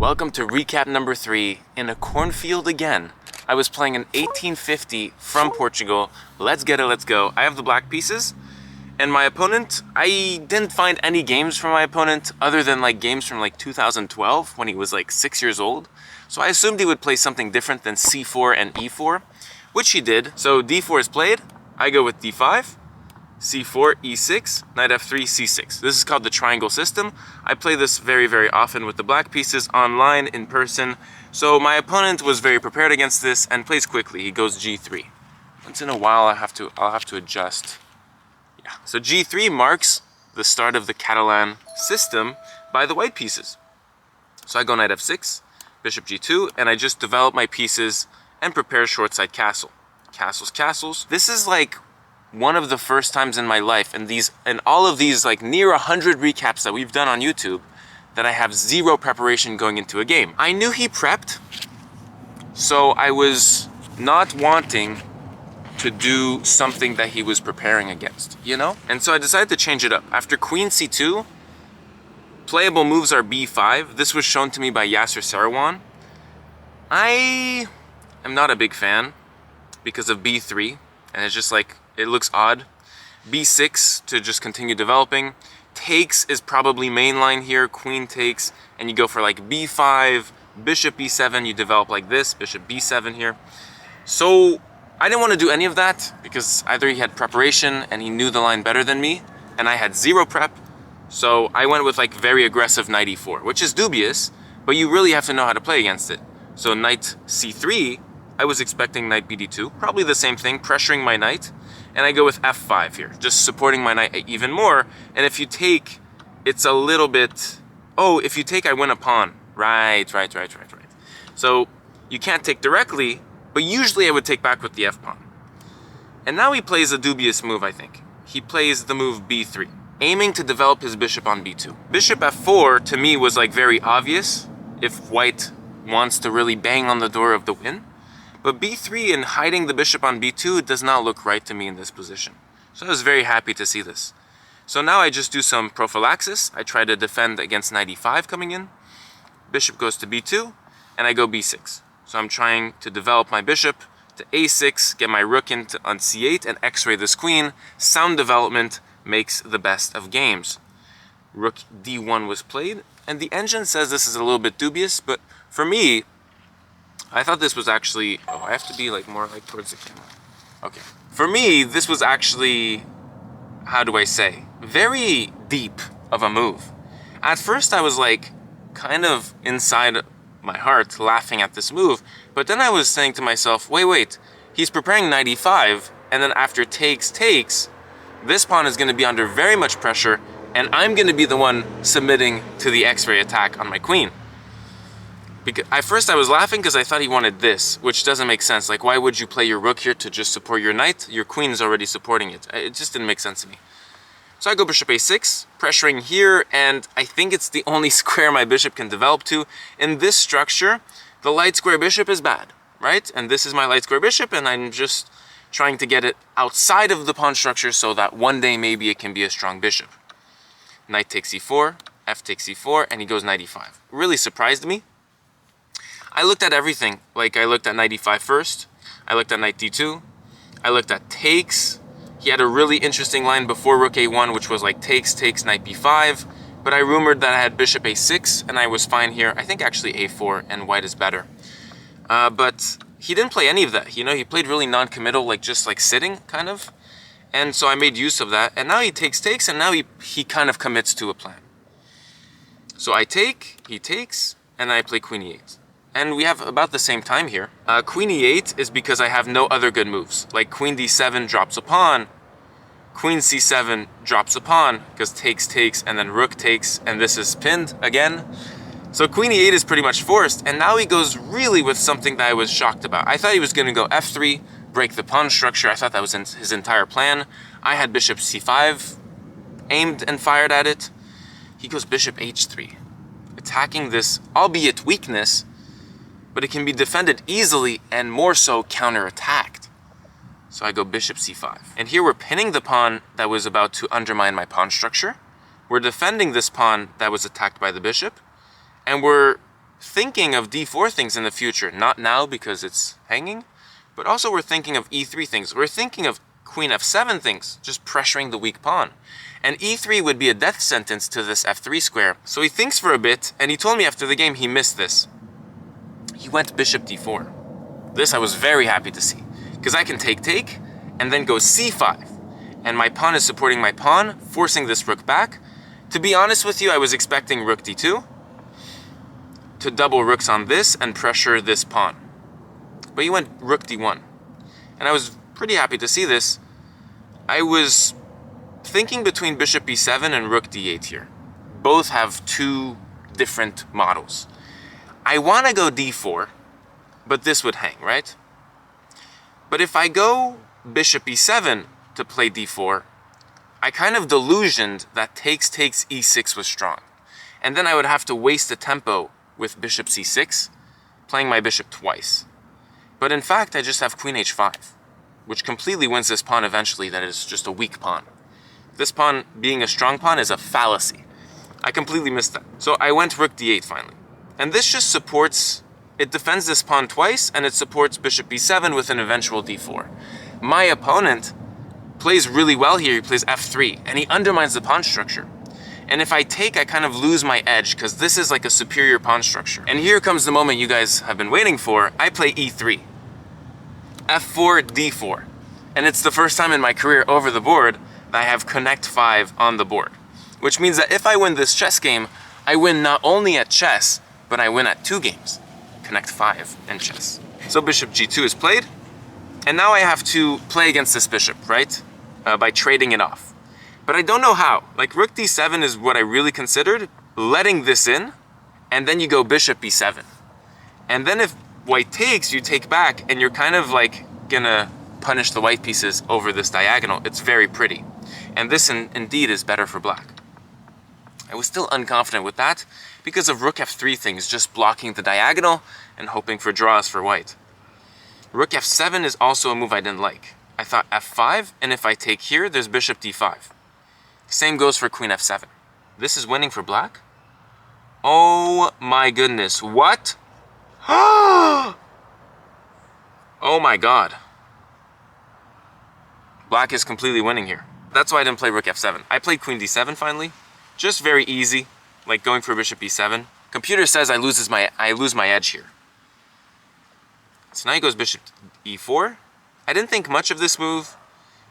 Welcome to recap number 3 in a cornfield again. I was playing an 1850 from Portugal. Let's get it, let's go. I have the black pieces, and my opponent, I didn't find any games from my opponent other than like games from like 2012 when he was like 6 years old. So I assumed he would play something different than c4 and e4, which he did. So d4 is played, I go with d5, c4, e6, knight f3, c6. This is called the triangle system. I play this very, very often with the black pieces online, in person. So my opponent was very prepared against this and plays quickly. He goes g3. Once in a while I'll have to adjust. Yeah. So g3 marks the start of the Catalan system by the white pieces. So I go knight f6, bishop g2, and I just develop my pieces and prepare short side castle. Castles, castles. This is like one of the first times in my life, and all of these like near 100 recaps that we've done on YouTube, that I have zero preparation going into a game. I knew he prepped, so I was not wanting to do something that he was preparing against, you know? And so I decided to change it up. After queen c2, playable moves are b5. This was shown to me by Yasser Seirawan. I am not a big fan because of b3, and it's just like, it looks odd. b6 to just continue developing. Takes is probably mainline here, queen takes, and you go for like b5, bishop b7, you develop like this, bishop b7 here. So I didn't want to do any of that because either he had preparation and he knew the line better than me, and I had zero prep. So I went with like very aggressive knight e4, which is dubious, but you really have to know how to play against it. So knight c3, I was expecting knight bd2, probably the same thing, pressuring my knight. And I go with f5 here, just supporting my knight even more. And if you take, it's a little bit, oh, if you take, I win a pawn. Right. So you can't take directly, but usually I would take back with the f pawn. And now he plays a dubious move, I think. He plays the move b3, aiming to develop his bishop on b2. Bishop f4, to me, was like very obvious if white wants to really bang on the door of the win. But b3 and hiding the bishop on b2 does not look right to me in this position. So I was very happy to see this. So now I just do some prophylaxis. I try to defend against knight e5 coming in. Bishop goes to b2, and I go b6. So I'm trying to develop my bishop to a6, get my rook into on c8, and x-ray this queen. Sound development makes the best of games. Rook d1 was played, and the engine says this is a little bit dubious, but for me, I thought this was actually, oh, I have to be like more like towards the camera. Okay. For me, this was actually, how do I say, very deep of a move. At first I was like, kind of inside my heart laughing at this move, but then I was saying to myself, wait, he's preparing knight e5, and then after takes, this pawn is going to be under very much pressure, and I'm going to be the one submitting to the x-ray attack on my queen. Because at first I was laughing because I thought he wanted this, which doesn't make sense. Like, why would you play your rook here to just support your knight? Your queen is already supporting it. It just didn't make sense to me. So I go bishop a6, pressuring here, and I think it's the only square my bishop can develop to. In this structure, the light square bishop is bad, right? And this is my light square bishop, and I'm just trying to get it outside of the pawn structure so that one day maybe it can be a strong bishop. Knight takes e4, f takes e4, and he goes knight e5. Really surprised me. I looked at everything. Like, I looked at knight e5 first, I looked at knight d2, I looked at takes. He had a really interesting line before rook a1, which was like takes, knight b5, but I rumored that I had bishop a6, and I was fine here. I think actually a4, and white is better. But he didn't play any of that, you know, he played really non-committal, like just like sitting, kind of. And so I made use of that, and now he takes, and now he kind of commits to a plan. So I take, he takes, and I play queen e8. And we have about the same time here. Queen e8 is because I have no other good moves. Like queen d7 drops a pawn, queen c7 drops a pawn, because takes, and then rook takes, and this is pinned again. So queen e8 is pretty much forced, and now he goes really with something that I was shocked about. I thought he was going to go f3, break the pawn structure. I thought that was his entire plan. I had bishop c5 aimed and fired at it. He goes bishop h3, attacking this, albeit weakness, but it can be defended easily and more so counterattacked. So I go bishop c5. And here we're pinning the pawn that was about to undermine my pawn structure. We're defending this pawn that was attacked by the bishop. And we're thinking of d4 things in the future. Not now because it's hanging, but also we're thinking of e3 things. We're thinking of queen f7 things, just pressuring the weak pawn. And e3 would be a death sentence to this f3 square. So he thinks for a bit, and he told me after the game he missed this. He went bishop d4. This I was very happy to see, because I can take, and then go c5. And my pawn is supporting my pawn, forcing this rook back. To be honest with you, I was expecting rook d2 to double rooks on this and pressure this pawn. But he went rook d1. And I was pretty happy to see this. I was thinking between bishop e7 and rook d8 here. Both have two different models. I want to go d4, but this would hang, right? But if I go bishop e7 to play d4, I kind of delusioned that takes e6 was strong. And then I would have to waste the tempo with bishop c6, playing my bishop twice. But in fact, I just have queen h5, which completely wins this pawn eventually. That is just a weak pawn. This pawn being a strong pawn is a fallacy. I completely missed that. So I went rook d8 finally. And this just supports, it defends this pawn twice, and it supports bishop e7 with an eventual d4. My opponent plays really well here. He plays f3, and he undermines the pawn structure. And if I take, I kind of lose my edge, because this is like a superior pawn structure. And here comes the moment you guys have been waiting for. I play e3. f4, d4. And it's the first time in my career over the board that I have connect 5 on the board. Which means that if I win this chess game, I win not only at chess, but I win at 2 games. Connect 5 and chess. So bishop g2 is played. And now I have to play against this bishop, right? By trading it off. But I don't know how. Like rook d7 is what I really considered. Letting this in, and then you go bishop e7. And then if white takes, you take back, and you're kind of like gonna punish the white pieces over this diagonal. It's very pretty. And this indeed is better for black. I was still unconfident with that because of rook f3 things, just blocking the diagonal and hoping for draws for white. Rook f7 is also a move I didn't like. I thought f5, and if I take here, there's bishop d5. Same goes for queen f7. This is winning for black? Oh my goodness, what? Oh my god. Black is completely winning here. That's why I didn't play rook f7. I played queen d7 finally. Just very easy, like going for bishop e7. Computer says I lose my edge here. So now he goes bishop e4. I didn't think much of this move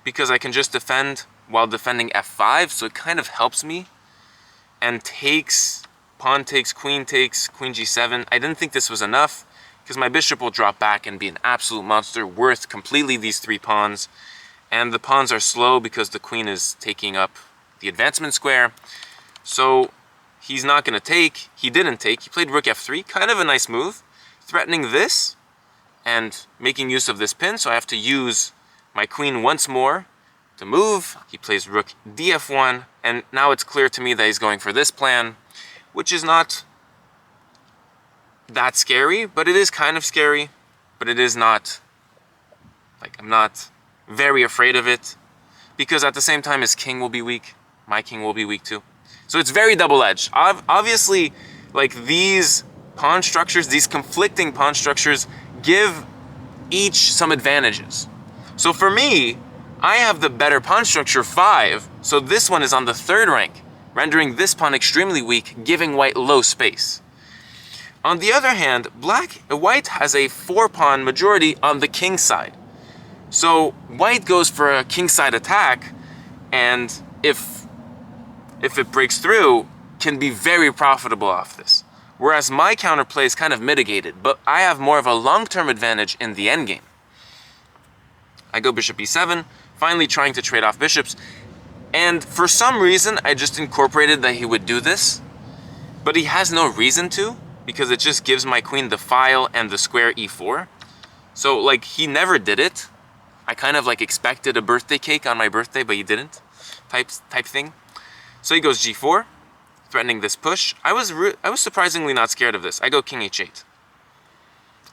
because I can just defend while defending f5, so it kind of helps me. And takes, pawn takes, queen g7. I didn't think this was enough because my bishop will drop back and be an absolute monster, worth completely these 3 pawns. And the pawns are slow because the queen is taking up the advancement square. So he's not going to take. He didn't take. He played rook f3, kind of a nice move, threatening this and making use of this pin. So I have to use my queen once more to move. He plays rook df1, and now it's clear to me that he's going for this plan, which is not that scary, but it is kind of scary, but it is not, like, I'm not very afraid of it, because at the same time his king will be weak, my king will be weak too. So it's very double-edged. Obviously, like, these pawn structures, these conflicting pawn structures give each some advantages. So for me, I have the better pawn structure 5, so this one is on the 3rd rank, rendering this pawn extremely weak, giving white low space. On the other hand, white has a 4-pawn majority on the king side. So white goes for a kingside attack, and if it breaks through, can be very profitable off this. Whereas my counterplay is kind of mitigated, but I have more of a long-term advantage in the endgame. I go bishop e7, finally trying to trade off bishops, and for some reason I just incorporated that he would do this, but he has no reason to, because it just gives my queen the file and the square e4. So like, he never did it. I kind of like expected a birthday cake on my birthday, but he didn't, type thing. So he goes g4, threatening this push. I was surprisingly not scared of this. I go king h8.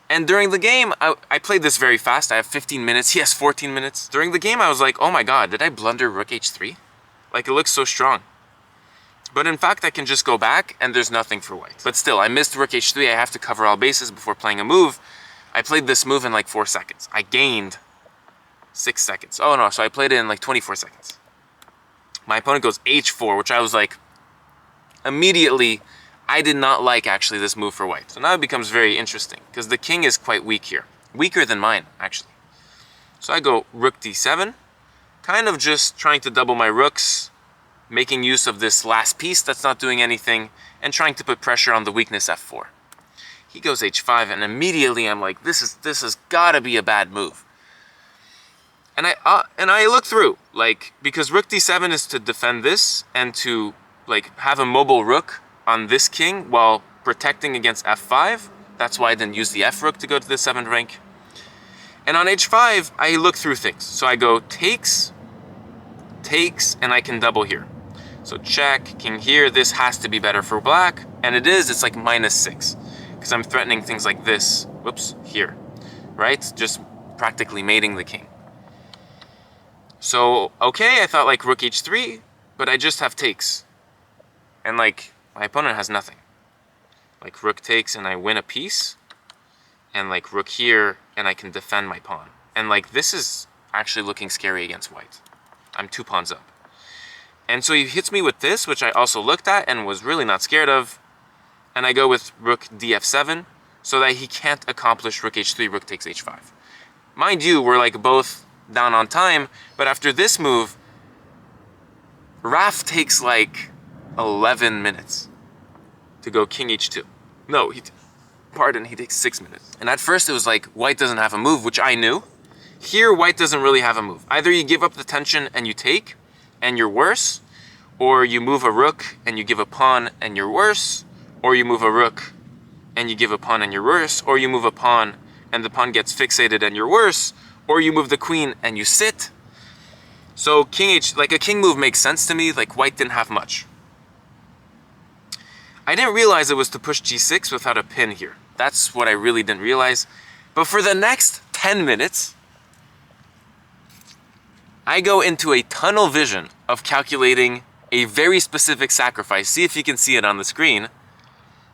And during the game, I played this very fast. I have 15 minutes, he has 14 minutes. During the game, I was like, oh my god, did I blunder rook h3? Like, it looks so strong. But in fact, I can just go back and there's nothing for white. But still, I missed rook h3. I have to cover all bases before playing a move. I played this move in like 4 seconds. I gained 6 seconds. Oh no, so I played it in like 24 seconds. My opponent goes h4, which I was like, immediately, I did not like actually this move for white. So now it becomes very interesting because the king is quite weak here. Weaker than mine, actually. So I go rook d7, kind of just trying to double my rooks, making use of this last piece that's not doing anything, and trying to put pressure on the weakness f4. He goes h5, and immediately I'm like, this has gotta be a bad move. And I look through, like, because rook d7 is to defend this and to like have a mobile rook on this king while protecting against f5. That's why I didn't use the f rook to go to the 7th rank. And on h5, I look through things. So I go takes, and I can double here. So check, king here, this has to be better for black. And it is, it's like -6. Because I'm threatening things like this, whoops, here, right? Just practically mating the king. So, okay, I thought like rook h3, but I just have takes. And like, my opponent has nothing. Like rook takes and I win a piece. And like rook here, and I can defend my pawn. And like, this is actually looking scary against white. I'm 2 pawns up. And so he hits me with this, which I also looked at and was really not scared of. And I go with rook df7, so that he can't accomplish rook h3, rook takes h5. Mind you, we're like both down on time, but after this move, Raf takes like 11 minutes to go king h2. No, he takes 6 minutes. And at first it was like, white doesn't have a move, which I knew. Here, white doesn't really have a move. Either you give up the tension and you take, and you're worse, or you move a rook and you give a pawn and you're worse, or you move a rook and you give a pawn and you're worse, or you move a pawn and the pawn gets fixated and you're worse, or you move the queen and you sit. So like a king move makes sense to me, like white didn't have much. I didn't realize it was to push g6 without a pin here. That's what I really didn't realize. But for the next 10 minutes, I go into a tunnel vision of calculating a very specific sacrifice. See if you can see it on the screen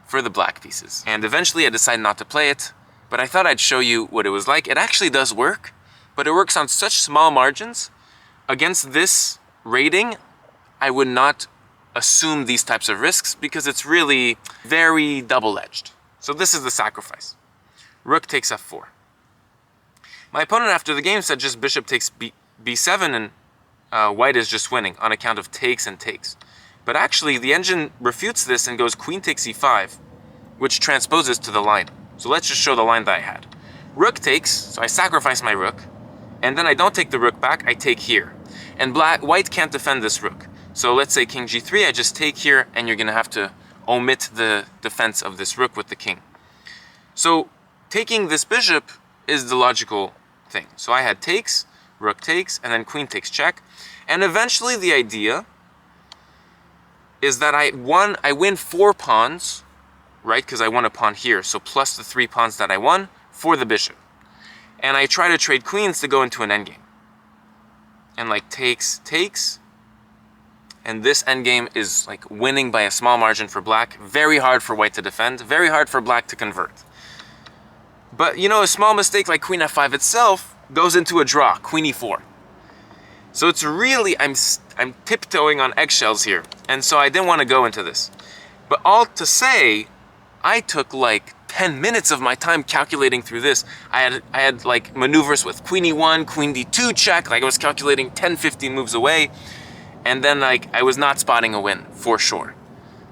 for the black pieces. And eventually I decided not to play it, but I thought I'd show you what it was like. It actually does work, but it works on such small margins. Against this rating, I would not assume these types of risks because it's really very double-edged. So this is the sacrifice. Rook takes f4. My opponent after the game said just bishop takes b7 and white is just winning on account of takes and takes. But actually the engine refutes this and goes queen takes e5, which transposes to the line. So let's just show the line that I had. Rook takes, so I sacrifice my rook, and then I don't take the rook back, I take here. And white can't defend this rook. So let's say king g3, I just take here, and you're gonna have to omit the defense of this rook with the king. So taking this bishop is the logical thing. So I had takes, rook takes, and then queen takes check. And eventually the idea is that I win 4 pawns, right? Because I won a pawn here. So plus the 3 pawns that I won for the bishop. And I try to trade queens to go into an endgame. And like takes, takes. And this endgame is like winning by a small margin for black. Very hard for white to defend. Very hard for black to convert. But you know, a small mistake like queen f5 itself goes into a draw, queen e4. So it's really, I'm tiptoeing on eggshells here. And so I didn't want to go into this. But all to say, I took like 10 minutes of my time calculating through this. I had like maneuvers with queen e1, queen d2 check, like I was calculating 10, 15 moves away. And then like I was not spotting a win for sure.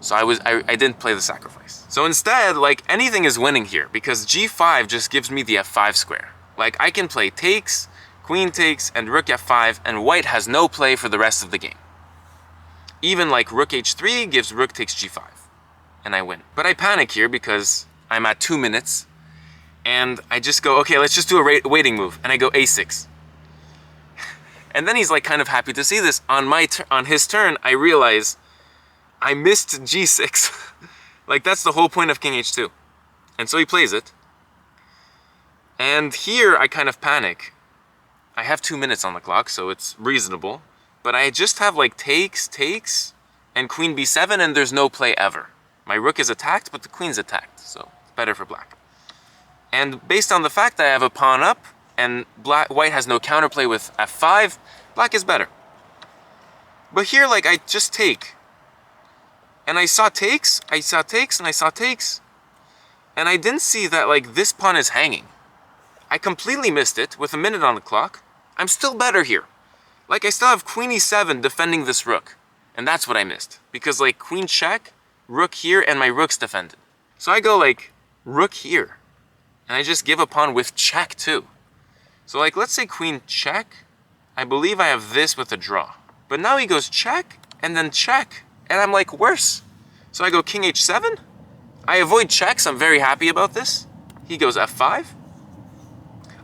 So I didn't play the sacrifice. So instead, like anything is winning here because g5 just gives me the f5 square. Like I can play takes, queen takes, and rook f5, and white has no play for the rest of the game. Even like rook h3 gives rook takes g5, and I win. But I panic here because I'm at 2 minutes, and I just go, okay, let's just do a waiting move, and I go a6. And then he's like kind of happy to see this. On his turn, I realize I missed g6. Like that's the whole point of king h2. And so he plays it. And here I kind of panic. I have 2 minutes on the clock, so it's reasonable. But I just have like takes, takes, and queen b7, and there's no play ever. My rook is attacked, but the queen's attacked, so it's better for black. And based on the fact that I have a pawn up, and white has no counterplay with f5, black is better. But here, like, I just take. And I saw takes, and I saw takes. And I didn't see that, like, this pawn is hanging. I completely missed it with a minute on the clock. I'm still better here. Like, I still have queen e7 defending this rook. And that's what I missed. Because, like, queen check, rook here, and my rook's defended. So I go, like, rook here. And I just give a pawn with check, too. So, like, let's say queen check. I believe I have this with a draw. But now he goes check, and then check. And I'm, like, worse. So I go king h7. I avoid checks. I'm very happy about this. He goes f5.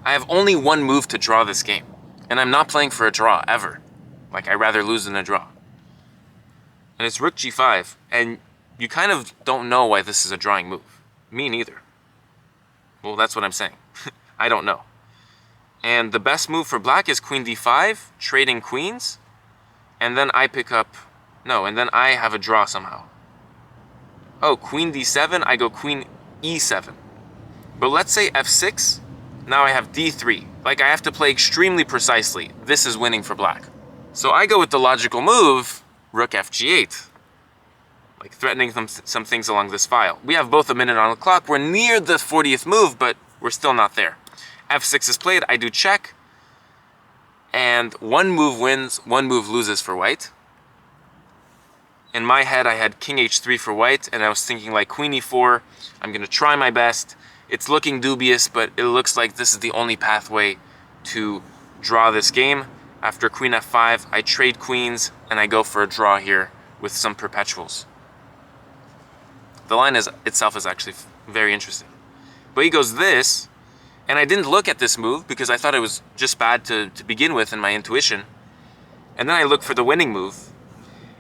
I have only one move to draw this game. And I'm not playing for a draw, ever. Like, I'd rather lose than a draw. And it's rook g5. And you kind of don't know why this is a drawing move. Me neither. Well, that's what I'm saying. I don't know. And the best move for black is queen d5, trading queens. And then I pick up... No, and then I have a draw somehow. Oh, queen d7, I go queen e7. But let's say f6, now I have d3. Like, I have to play extremely precisely. This is winning for black. So I go with the logical move, rook fg8. Like, threatening some things along this file. We have both a minute on the clock. We're near the 40th move, but we're still not there. f6 is played, I do check. And one move wins, one move loses for white. In my head, I had king h3 for white, and I was thinking, like, queen e4, I'm going to try my best. It's looking dubious, but it looks like this is the only pathway to draw this game. After queen f5, I trade queens, and I go for a draw here with some perpetuals. The line itself is actually very interesting. But he goes this, and I didn't look at this move because I thought it was just bad to begin with in my intuition. And then I look for the winning move.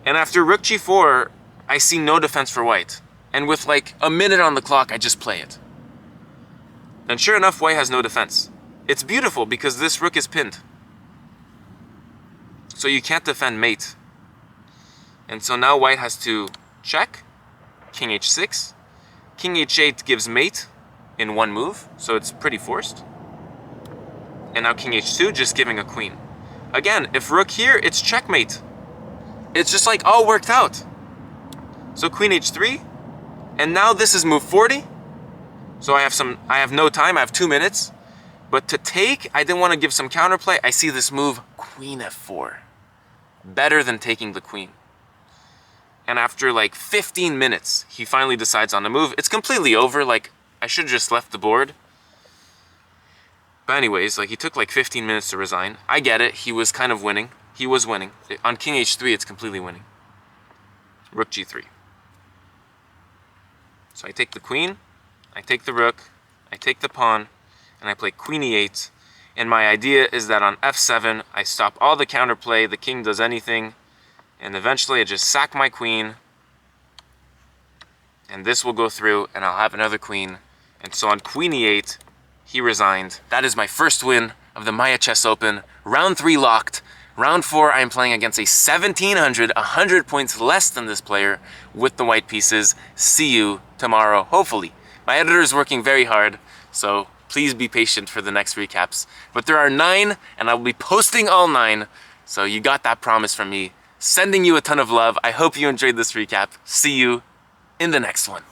And after rook g4, I see no defense for white. And with like a minute on the clock, I just play it. And sure enough, white has no defense. It's beautiful because this rook is pinned. So you can't defend mate. And so now white has to check, king h6. King h8 gives mate in one move, so it's pretty forced. And now king h2, just giving a queen. Again, if rook here, it's checkmate. It's just like all worked out. So queen h3, and now this is move 40. So I have no time, I have 2 minutes. But to take, I didn't want to give some counterplay. I see this move, queen f4. Better than taking the queen. And after like 15 minutes, he finally decides on the move. It's completely over, like I should have just left the board. But anyways, like he took like 15 minutes to resign. I get it, he was kind of winning. He was winning. On king h3, it's completely winning. Rook g3. So I take the queen, I take the rook, I take the pawn, and I play queen e8. And my idea is that on f7, I stop all the counterplay, the king does anything, and eventually I just sack my queen, and this will go through, and I'll have another queen. And so on queen e8, he resigned. That is my first win of the Maia Chess Open. Round 3 locked. Round 4, I am playing against a 1700, 100 points less than this player with the white pieces. See you tomorrow, hopefully. My editor is working very hard, so please be patient for the next recaps. But there are 9, and I will be posting all 9, so you got that promise from me. Sending you a ton of love. I hope you enjoyed this recap. See you in the next one.